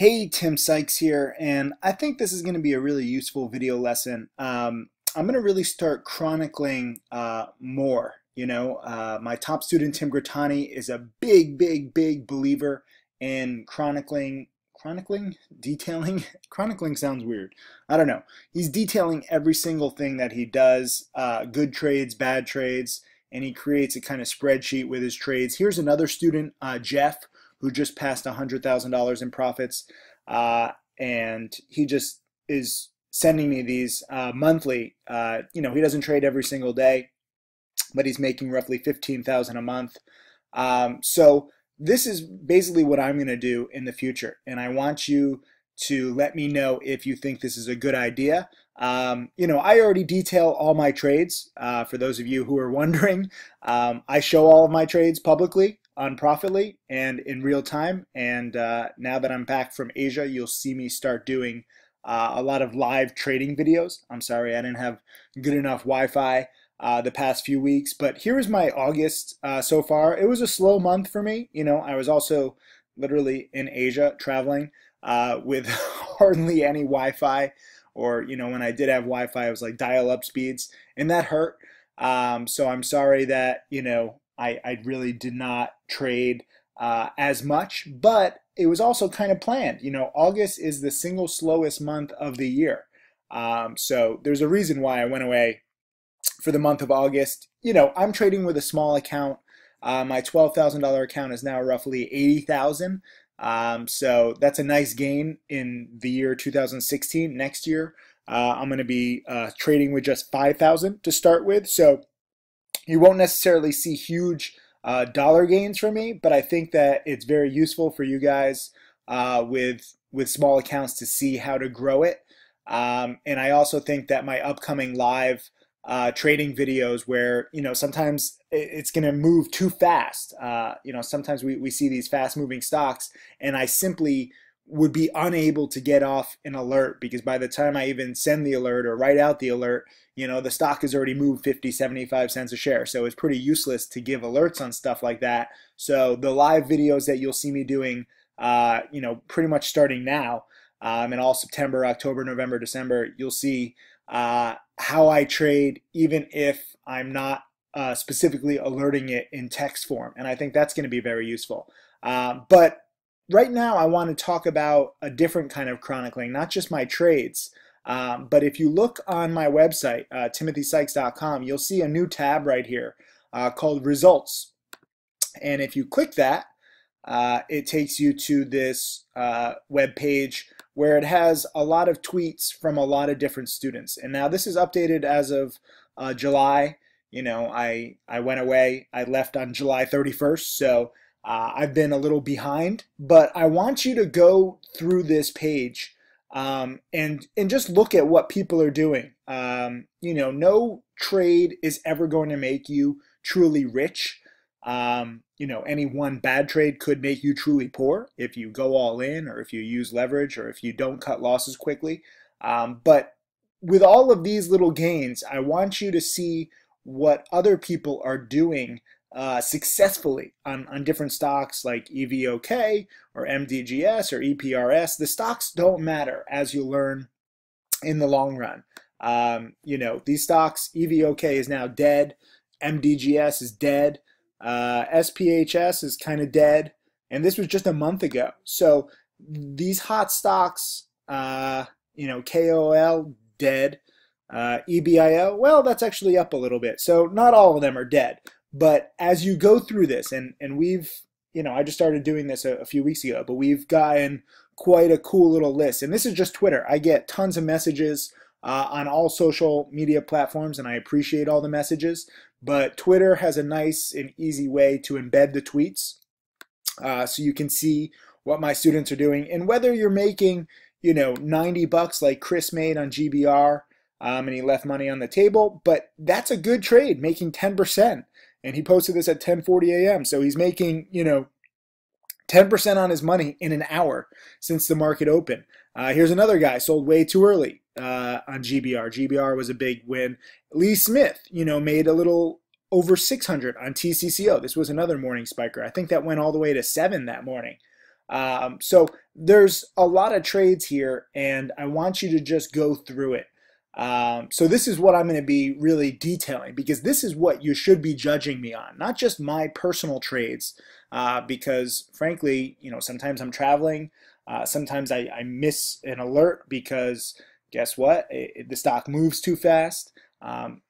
Hey, Tim Sykes here, and I think this is going to be a really useful video lesson. I'm going to really start chronicling more. My top student, Tim Grattani, is a big believer in detailing. Chronicling sounds weird. I don't know. He's detailing every single thing that he does, good trades, bad trades, and he creates a kind of spreadsheet with his trades. Here's another student, Jeff, who just passed $100,000 in profits, and he just is sending me these monthly. He doesn't trade every single day, but he's making roughly 15,000 a month. So this is basically what I'm going to do in the future, and I want you to let me know if you think this is a good idea. I already detail all my trades. For those of you who are wondering, I show all of my trades publicly on Profitly and in real time. And now that I'm back from Asia, you'll see me start doing a lot of live trading videos. I'm sorry, I didn't have good enough Wi-Fi the past few weeks, but here is my August so far. It was a slow month for me. I was also literally in Asia traveling with hardly any Wi-Fi, or when I did have Wi-Fi, it was like dial-up speeds, and that hurt. So I'm sorry that I really did not trade as much, but it was also kind of planned. August is the single slowest month of the year. So there's a reason why I went away for the month of August. I'm trading with a small account. My $12,000 account is now roughly 80,000. So that's a nice gain in the year 2016. Next year, I'm going to be trading with just 5,000 to start with. So you won't necessarily see huge dollar gains from me, but I think that it's very useful for you guys with small accounts to see how to grow it. And I also think that my upcoming live trading videos, where sometimes it's going to move too fast. Sometimes we see these fast moving stocks, and I simply would be unable to get off an alert, because by the time I even send the alert or write out the alert, the stock has already moved 50, 75 cents a share. So it's pretty useless to give alerts on stuff like that. So the live videos that you'll see me doing, pretty much starting now, in all September, October, November, December, you'll see how I trade, even if I'm not specifically alerting it in text form. And I think that's going to be very useful. But right now, I want to talk about a different kind of chronicling, not just my trades. But if you look on my website, timothysykes.com, you'll see a new tab right here called Results. And if you click that, it takes you to this web page where it has a lot of tweets from a lot of different students. And now this is updated as of July. I went away. I left on July 31st, so I've been a little behind. But I want you to go through this page and just look at what people are doing. No trade is ever going to make you truly rich. Any one bad trade could make you truly poor if you go all in, or if you use leverage, or if you don't cut losses quickly. But with all of these little gains, I want you to see what other people are doing successfully on different stocks like EVOK or MDGS or EPRS. The stocks don't matter, as you learn in the long run. These stocks, EVOK is now dead, MDGS is dead, SPHS is kind of dead, and this was just a month ago. So these hot stocks, KOL dead, EBIO, well, that's actually up a little bit. So not all of them are dead. But as you go through this, and we've, I just started doing this a few weeks ago, but we've gotten quite a cool little list. And this is just Twitter. I get tons of messages on all social media platforms, and I appreciate all the messages. But Twitter has a nice and easy way to embed the tweets, so you can see what my students are doing. And whether you're making, 90 bucks like Chris made on GBR, and he left money on the table, but that's a good trade, making 10%. And he posted this at 10:40 a.m. So he's making, 10% on his money in an hour since the market opened. Here's another guy, sold way too early on GBR. GBR was a big win. Lee Smith, made a little over 600 on TCCO. This was another morning spiker. I think that went all the way to 7 that morning. So there's a lot of trades here, and I want you to just go through it. So this is what I'm going to be really detailing, because this is what you should be judging me on, not just my personal trades, because frankly, sometimes I'm traveling, sometimes I miss an alert because guess what? The stock moves too fast.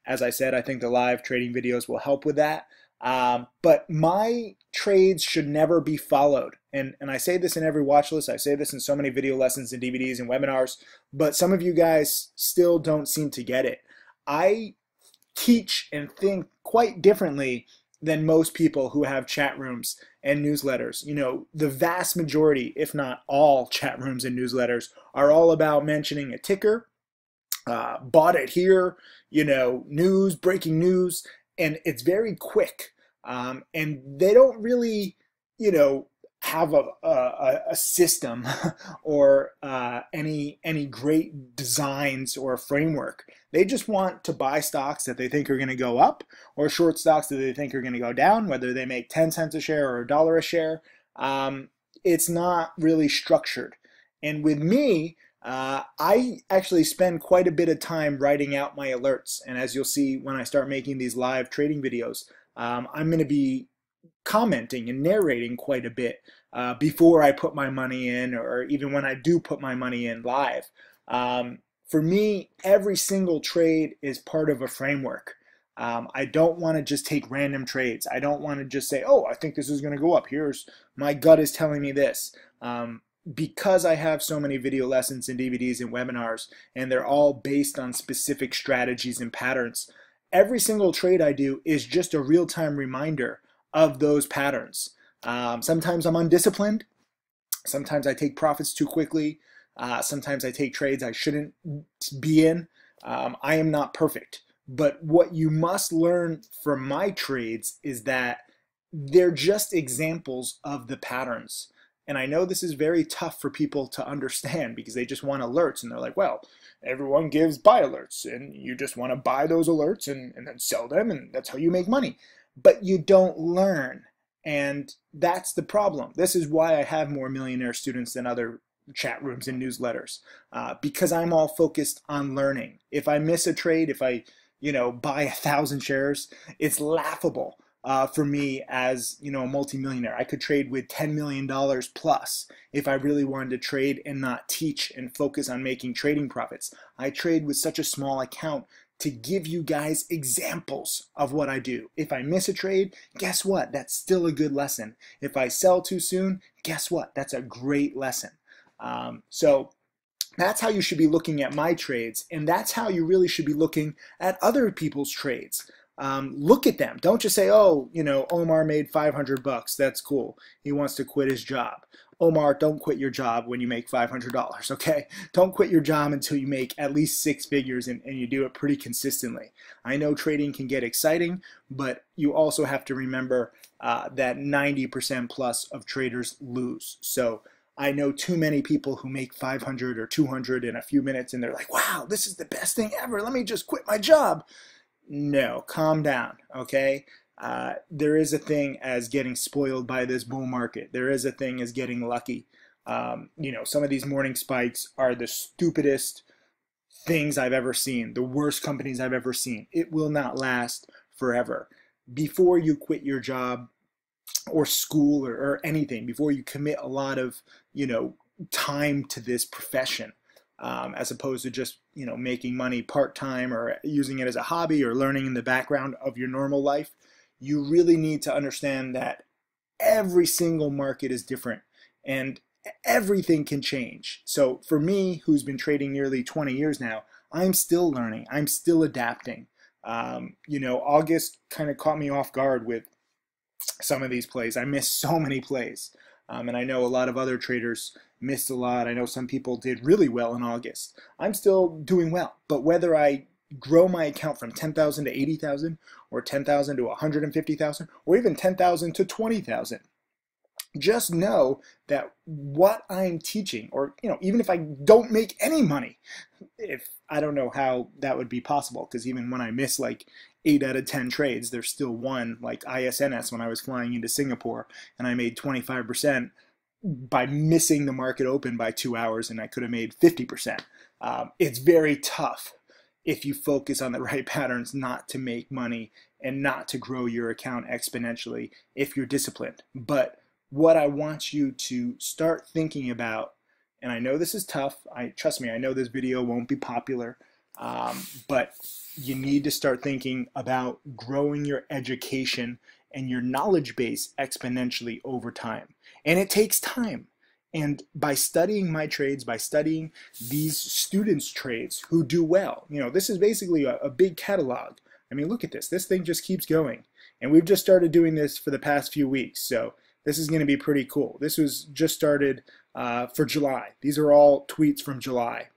As I said, I think the live trading videos will help with that. But my trades should never be followed. And I say this in every watch list. I say this in so many video lessons and DVDs and webinars, but some of you guys still don't seem to get it. I teach and think quite differently than most people who have chat rooms and newsletters. The vast majority, if not all chat rooms and newsletters are all about mentioning a ticker, bought it here, news, breaking news, and it's very quick. And they don't really, have a system or any great designs or framework. They just want to buy stocks that they think are going to go up or short stocks that they think are going to go down, whether they make 10 cents a share or $1 a share. It's not really structured. And with me, I actually spend quite a bit of time writing out my alerts. And as you'll see when I start making these live trading videos, I'm going to be commenting and narrating quite a bit before I put my money in, or even when I do put my money in live. For me, every single trade is part of a framework. I don't want to just take random trades. I don't want to just say, oh, I think this is going to go up. Here's my gut is telling me this. Because I have so many video lessons and DVDs and webinars, and they're all based on specific strategies and patterns, every single trade I do is just a real-time reminder of those patterns. Sometimes I'm undisciplined. Sometimes I take profits too quickly. Sometimes I take trades I shouldn't be in. I am not perfect. But what you must learn from my trades is that they're just examples of the patterns. And I know this is very tough for people to understand because they just want alerts, and they're like, well, everyone gives buy alerts and you just want to buy those alerts and then sell them, and that's how you make money. But you don't learn, and that's the problem. This is why I have more millionaire students than other chat rooms and newsletters, because I'm all focused on learning. If I miss a trade, if I buy 1,000 shares, it's laughable. For me as a multimillionaire. I could trade with $10 million plus if I really wanted to trade and not teach and focus on making trading profits. I trade with such a small account to give you guys examples of what I do. If I miss a trade, guess what? That's still a good lesson. If I sell too soon, guess what? That's a great lesson. So that's how you should be looking at my trades, and that's how you really should be looking at other people's trades. Look at them. Don't just say, oh, Omar made $500. That's cool. He wants to quit his job. Omar, don't quit your job when you make $500, okay? Don't quit your job until you make at least 6 figures and you do it pretty consistently. I know trading can get exciting, but you also have to remember that 90% plus of traders lose. So I know too many people who make 500 or 200 in a few minutes and they're like, wow, this is the best thing ever. Let me just quit my job. No, calm down, okay? There is a thing as getting spoiled by this bull market. There is a thing as getting lucky. Some of these morning spikes are the stupidest things I've ever seen, the worst companies I've ever seen. It will not last forever. Before you quit your job or school or anything, before you commit a lot of, time to this profession, as opposed to just making money part-time or using it as a hobby or learning in the background of your normal life, you really need to understand that every single market is different and everything can change. So for me, who's been trading nearly 20 years now, I'm still learning. I'm still adapting. August kind of caught me off guard with some of these plays. I missed so many plays. And I know a lot of other traders missed a lot. I know some people did really well in August. I'm still doing well, but whether I grow my account from 10,000 to 80,000 or 10,000 to 150,000 or even 10,000 to 20,000, just know that what I'm teaching, or even if I don't make any money, if I don't know how that would be possible, because even when I miss like 8 out of 10 trades, there's still one, like ISNS when I was flying into Singapore and I made 25%. by missing the market open by 2 hours, and I could have made 50%. It's very tough if you focus on the right patterns not to make money and not to grow your account exponentially if you're disciplined. But what I want you to start thinking about, and I know this is tough, trust me, I know this video won't be popular, but you need to start thinking about growing your education and your knowledge base exponentially over time. And it takes time. And by studying my trades, by studying these students' trades who do well, this is basically a big catalog. I mean, look at this. This thing just keeps going. And we've just started doing this for the past few weeks. So this is going to be pretty cool. This was just started for July. These are all tweets from July.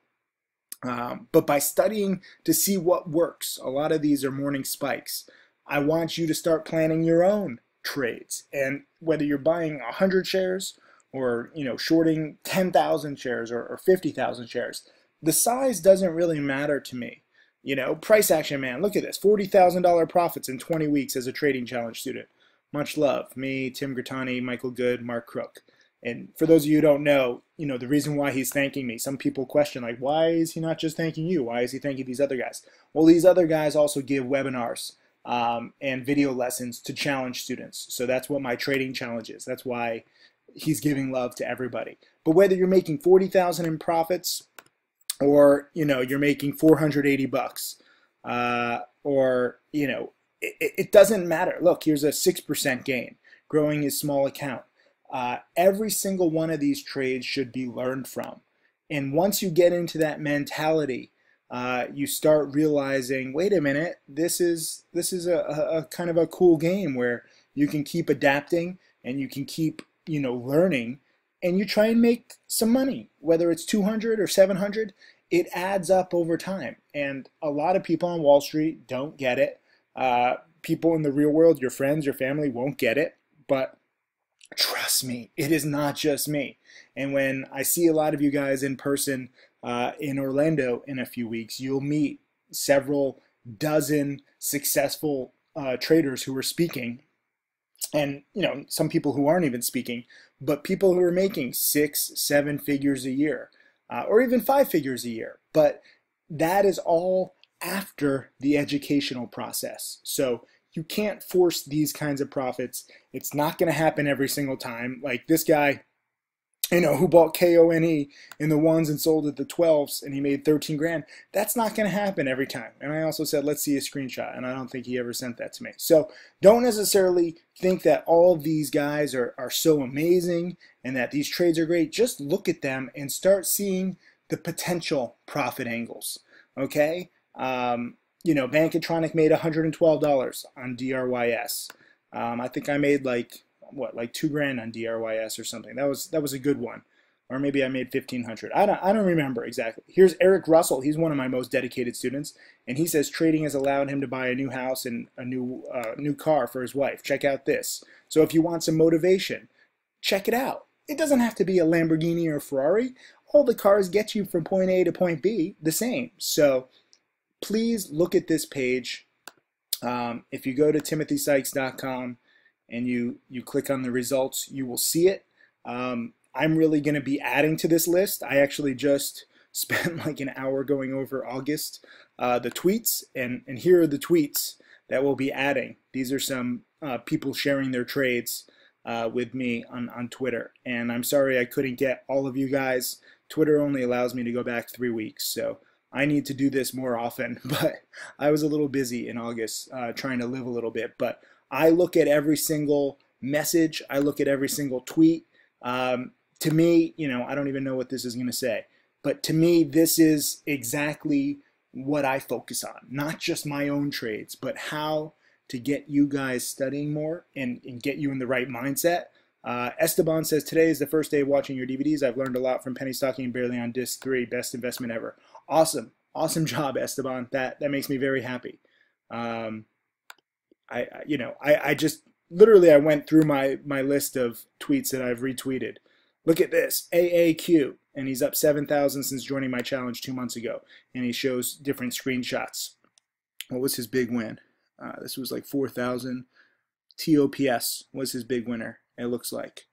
But by studying to see what works, a lot of these are morning spikes. I want you to start planning your own trades. And whether you're buying 100 shares or shorting 10,000 shares or 50,000 shares, the size doesn't really matter to me. Price action, man, look at this. $40,000 profits in 20 weeks as a trading challenge student. Much love. Me, Tim Grattani, Michael Good, Mark Crook. And for those of you who don't know, the reason why he's thanking me, some people question, like, why is he not just thanking you? Why is he thanking these other guys? Well, these other guys also give webinars and video lessons to challenge students. So that's what my trading challenge is. That's why he's giving love to everybody. But whether you're making 40,000 in profits or, you're making 480 bucks or, it doesn't matter. Look, here's a 6% gain, growing his small account. Every single one of these trades should be learned from. And once you get into that mentality, you start realizing, wait a minute, this is a kind of a cool game where you can keep adapting and you can keep, learning, and you try and make some money, whether it's 200 or 700, it adds up over time. And a lot of people on Wall Street don't get it. People in the real world, your friends, your family won't get it, but trust me, it is not just me. And when I see a lot of you guys in person in Orlando in a few weeks, you'll meet several dozen successful traders who are speaking. And, some people who aren't even speaking, but people who are making 6, 7 figures a year, or even 5 figures a year. But that is all after the educational process. So you can't force these kinds of profits. It's not going to happen every single time. Like this guy, who bought KONE in the 1s and sold at the 12s and he made 13 grand. That's not going to happen every time. And I also said, let's see a screenshot. And I don't think he ever sent that to me. So don't necessarily think that all of these guys are so amazing and that these trades are great. Just look at them and start seeing the potential profit angles. Okay? Bankatronic made $112 on DRYS. I think I made like $2 grand on DRYS or something. That was a good one. Or maybe I made 1,500. I don't remember exactly. Here's Eric Russell. He's one of my most dedicated students, and he says trading has allowed him to buy a new house and a new car for his wife. Check out this. So if you want some motivation, check it out. It doesn't have to be a Lamborghini or a Ferrari. All the cars get you from point A to point B the same. So please look at this page. If you go to timothysykes.com and you click on the results, you will see it. I'm really going to be adding to this list. I actually just spent like an hour going over August, the tweets, and here are the tweets that we'll be adding. These are some people sharing their trades with me on Twitter. And I'm sorry I couldn't get all of you guys. Twitter only allows me to go back 3 weeks, so I need to do this more often. But I was a little busy in August trying to live a little bit. But I look at every single message. I look at every single tweet. To me, I don't even know what this is going to say. But to me, this is exactly what I focus on. Not just my own trades, but how to get you guys studying more and get you in the right mindset. Esteban says, today is the first day of watching your DVDs. I've learned a lot from penny stocking and barely on disc 3. Best investment ever. Awesome. Awesome job, Esteban. That makes me very happy. I just literally I went through my list of tweets that I've retweeted. Look at this, AAQ, and he's up 7,000 since joining my challenge 2 months ago, and he shows different screenshots. What was his big win? This was like 4,000. TOPS was his big winner, it looks like.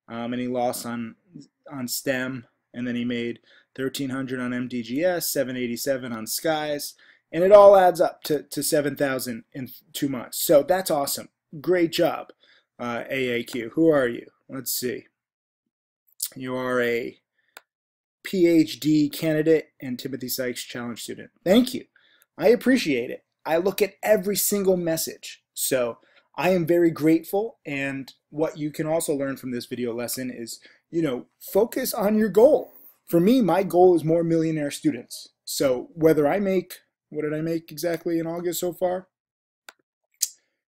and he lost on STEM, and then he made 1,300 on MDGS, 787 on Skies, and it all adds up to 7,000 in 2 months. So that's awesome. Great job, AAQ. Who are you? Let's see. You are a PhD candidate and Timothy Sykes Challenge student. Thank you. I appreciate it. I look at every single message. So I am very grateful. And what you can also learn from this video lesson is, focus on your goal. For me, my goal is more millionaire students. So whether I make, what did I make exactly in August so far?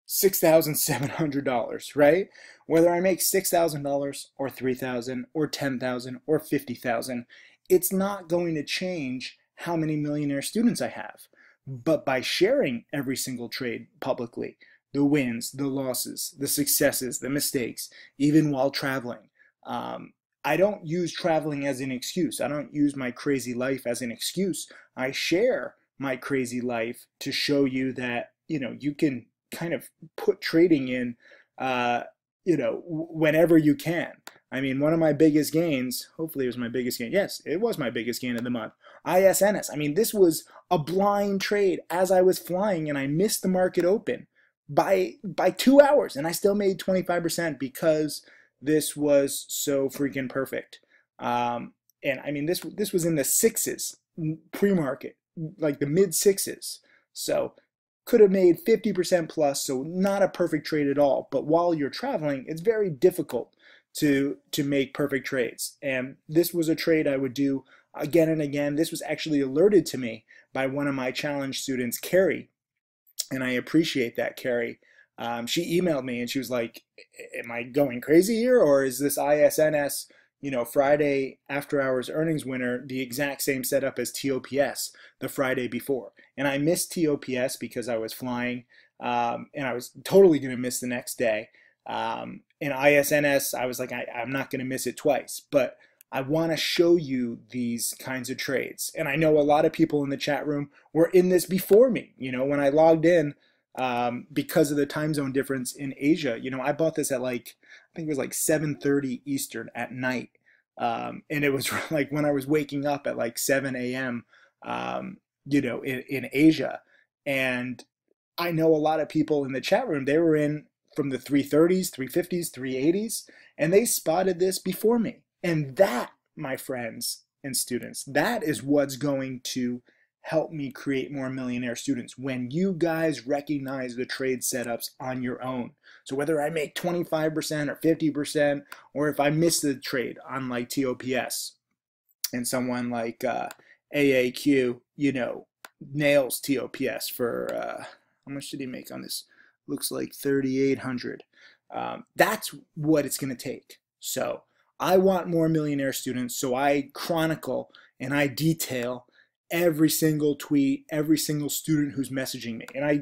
$6,700, right? Whether I make $6,000 or $3,000 or $10,000 or $50,000, it's not going to change how many millionaire students I have. But by sharing every single trade publicly, the wins, the losses, the successes, the mistakes, even while traveling, I don't use traveling as an excuse. I don't use my crazy life as an excuse. I share my crazy life to show you that, you can kind of put trading in, whenever you can. I mean, one of my biggest gains, hopefully it was my biggest gain. Yes, it was my biggest gain of the month. ISNS. I mean, this was a blind trade as I was flying, and I missed the market open by 2 hours, and I still made 25% because this was so freaking perfect. And I mean, this was in the sixes pre-market, like the mid sixes. So could have made 50% plus, so not a perfect trade at all. But while you're traveling, it's very difficult to make perfect trades. And this was a trade I would do again and again. This was actually alerted to me by one of my challenge students, Carrie, and I appreciate that, Carrie. She emailed me and she was like, am I going crazy here, or is this ISNS, Friday after hours earnings winner the exact same setup as TOPS the Friday before? And I missed TOPS because I was flying, and I was totally going to miss the next day. In ISNS, I was like, I'm not going to miss it twice, but I want to show you these kinds of trades. And I know a lot of people in the chat room were in this before me. When I logged in, because of the time zone difference in Asia, I bought this at I think it was like 7:30 Eastern at night. And it was like when I was waking up at like 7 a.m., in Asia. And I know a lot of people in the chat room, they were in from the 330s, 350s, 380s, and they spotted this before me. And that, my friends and students, that is what's going to help me create more millionaire students, when you guys recognize the trade setups on your own. So whether I make 25% or 50%, or if I miss the trade on like TOPS, and someone like AAQ, nails TOPS for, how much did he make on this? Looks like 3,800. That's what it's going to take. So I want more millionaire students, so I chronicle and I detail every single tweet, every single student who's messaging me. And I,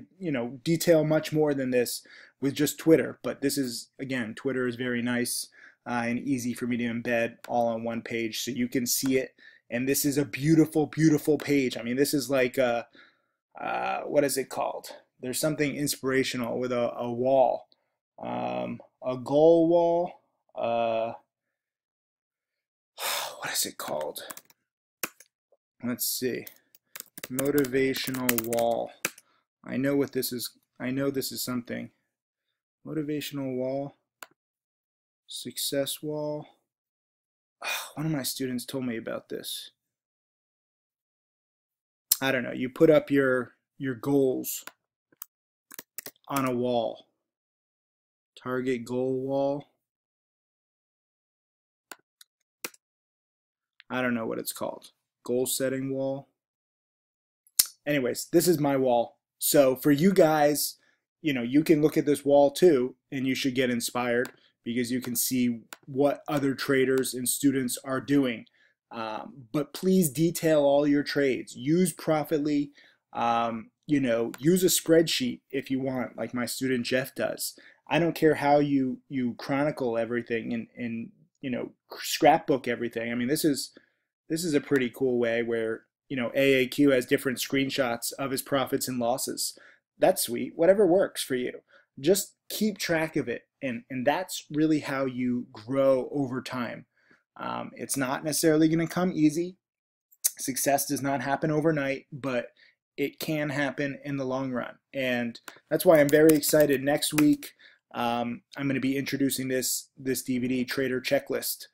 detail much more than this with just Twitter. But this is, again, Twitter is very nice and easy for me to embed all on one page so you can see it. And this is a beautiful, beautiful page. I mean, this is like what is it called? There's something inspirational with a wall, a goal wall. What is it called? Let's see. Motivational wall. I know what this is. I know this is something. Motivational wall. Success wall. One of my students told me about this. I don't know. You put up your goals on a wall. Target goal wall. I don't know what it's called. Goal setting wall. Anyways, this is my wall. So for you guys, you can look at this wall too, and you should get inspired because you can see what other traders and students are doing. But please detail all your trades. Use Profitly. Use a spreadsheet if you want, like my student Jeff does. I don't care how you chronicle everything and scrapbook everything. I mean, this is a pretty cool way where AAQ has different screenshots of his profits and losses. That's sweet. Whatever works for you. just keep track of it. And that's really how you grow over time. It's not necessarily going to come easy. Success does not happen overnight, but it can happen in the long run. And that's why I'm very excited. Next week, I'm going to be introducing this DVD, Trader Checklist.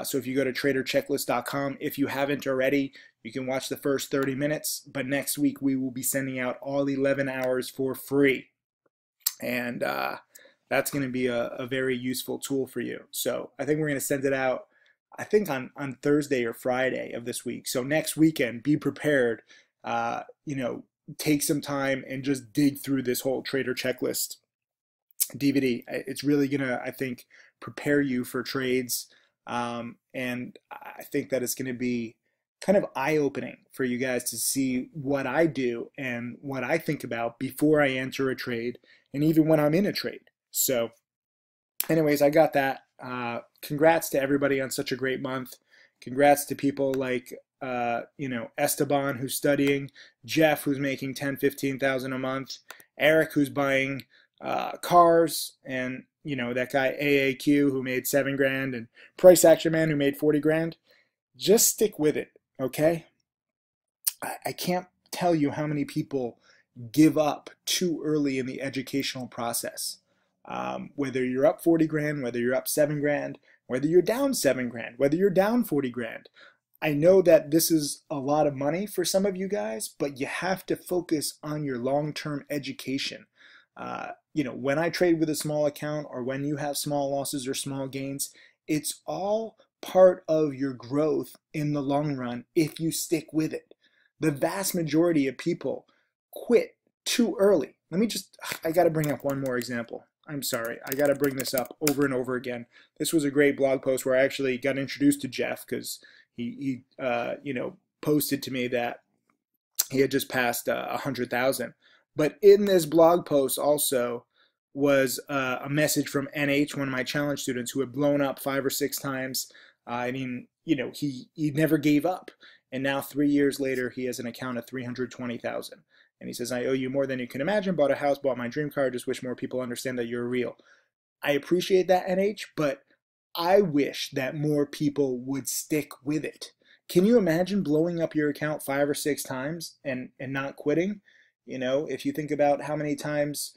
So if you go to traderchecklist.com, if you haven't already, you can watch the first 30 minutes. But next week, we will be sending out all 11 hours for free. And that's going to be a very useful tool for you. So I think we're going to send it out, I think on Thursday or Friday of this week. So next weekend, be prepared. You know, take some time and just dig through this whole Trader Checklist DVD. It's really going to, I think, prepare you for trades. And I think that it's going to be kind of eye-opening for you guys to see what I do and what I think about before I enter a trade and even when I'm in a trade. So anyways, I got that. Congrats to everybody on such a great month. Congrats to people like you know, Esteban, who's studying, Jeff, who's making 10, 15,000 a month, Eric, who's buying cars, and you know, that guy AAQ who made 7 grand, and Price Action Man who made 40 grand. Just stick with it, okay? I can't tell you how many people give up too early in the educational process. Whether you're up 40 grand, whether you're up 7 grand, whether you're down 7 grand, whether you're down 40 grand. I know that this is a lot of money for some of you guys, but you have to focus on your long-term education. You know, when I trade with a small account or when you have small losses or small gains, it's all part of your growth in the long run if you stick with it. The vast majority of people quit too early. I got to bring up one more example. I'm sorry, I got to bring this up over and over again. This was a great blog post where I actually got introduced to Jeff because he you know, posted to me that he had just passed 100,000. But in this blog post also was a message from NH, one of my challenge students, who had blown up 5 or 6 times. I mean, you know, he never gave up. And now 3 years later, he has an account of 320,000. And he says, I owe you more than you can imagine, bought a house, bought my dream car, just wish more people understand that you're real. I appreciate that, NH, but I wish that more people would stick with it. Can you imagine blowing up your account 5 or 6 times and not quitting? You know, if you think about how many times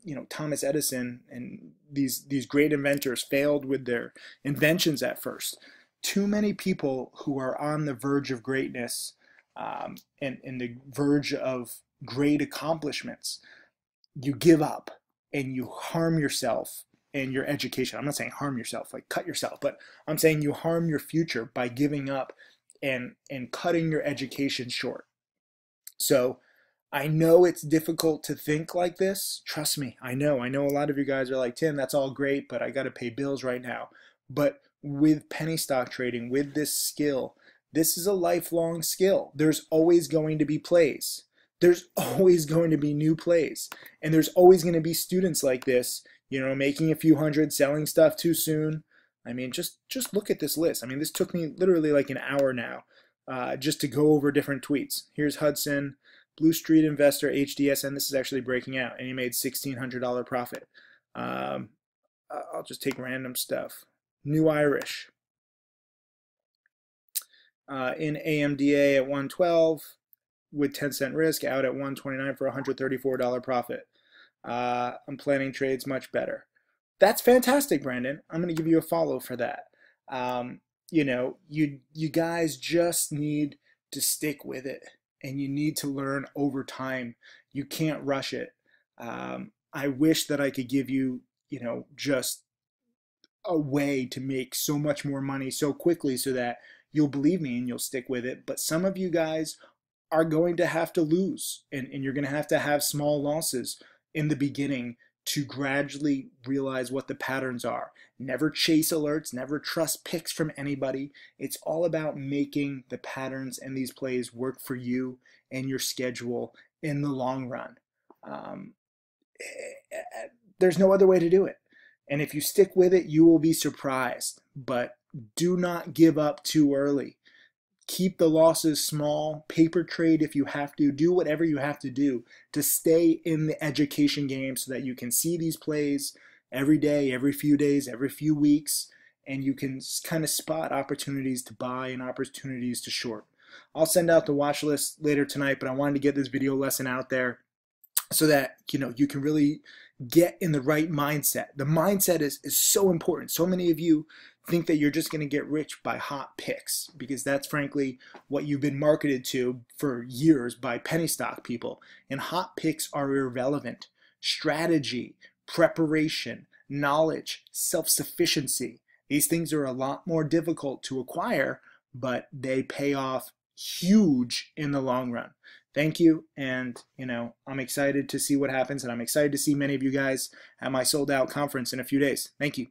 you know, Thomas Edison and these great inventors failed with their inventions at first. Too many people who are on the verge of greatness and the verge of great accomplishments, you give up and you harm yourself and your education. I'm not saying harm yourself, like cut yourself, but I'm saying you harm your future by giving up and cutting your education short. So I know it's difficult to think like this. Trust me, I know. I know a lot of you guys are like, Tim, that's all great, but I got to pay bills right now. But with penny stock trading, with this skill, this is a lifelong skill. There's always going to be plays. There's always going to be new plays. And there's always going to be students like this, you know, making a few hundred, selling stuff too soon. I mean, just look at this list. I mean, this took me literally like an hour now just to go over different tweets. Here's Hudson, Blue Street Investor, HDSN. This is actually breaking out, and he made $1,600 profit. I'll just take random stuff. New Irish in AMDA at 112 with 10-cent risk, out at 129 for $134 profit. I'm planning trades much better. That's fantastic, Brandon. I'm going to give you a follow for that. You know, you guys just need to stick with it, and you need to learn over time. You can't rush it. I wish that I could give you, you know, just a way to make so much more money so quickly so that you'll believe me and you'll stick with it. But some of you guys are going to have to lose, and you're going to have small losses in the beginning to gradually realize what the patterns are. Never chase alerts, never trust picks from anybody. It's all about making the patterns and these plays work for you and your schedule in the long run. There's no other way to do it. And if you stick with it, you will be surprised. But do not give up too early. Keep the losses small, paper trade if you have to, do whatever you have to do to stay in the education game so that you can see these plays every day, every few days, every few weeks, and you can kind of spot opportunities to buy and opportunities to short. I'll send out the watch list later tonight, but I wanted to get this video lesson out there so that you can really get in the right mindset. The mindset is so important. So many of you think that you're just going to get rich by hot picks, because that's frankly what you've been marketed to for years by penny stock people. And hot picks are irrelevant. Strategy, preparation, knowledge, self-sufficiency, these things are a lot more difficult to acquire, but they pay off huge in the long run. Thank you, and I'm excited to see what happens, and I'm excited to see many of you guys at my sold out conference in a few days. Thank you.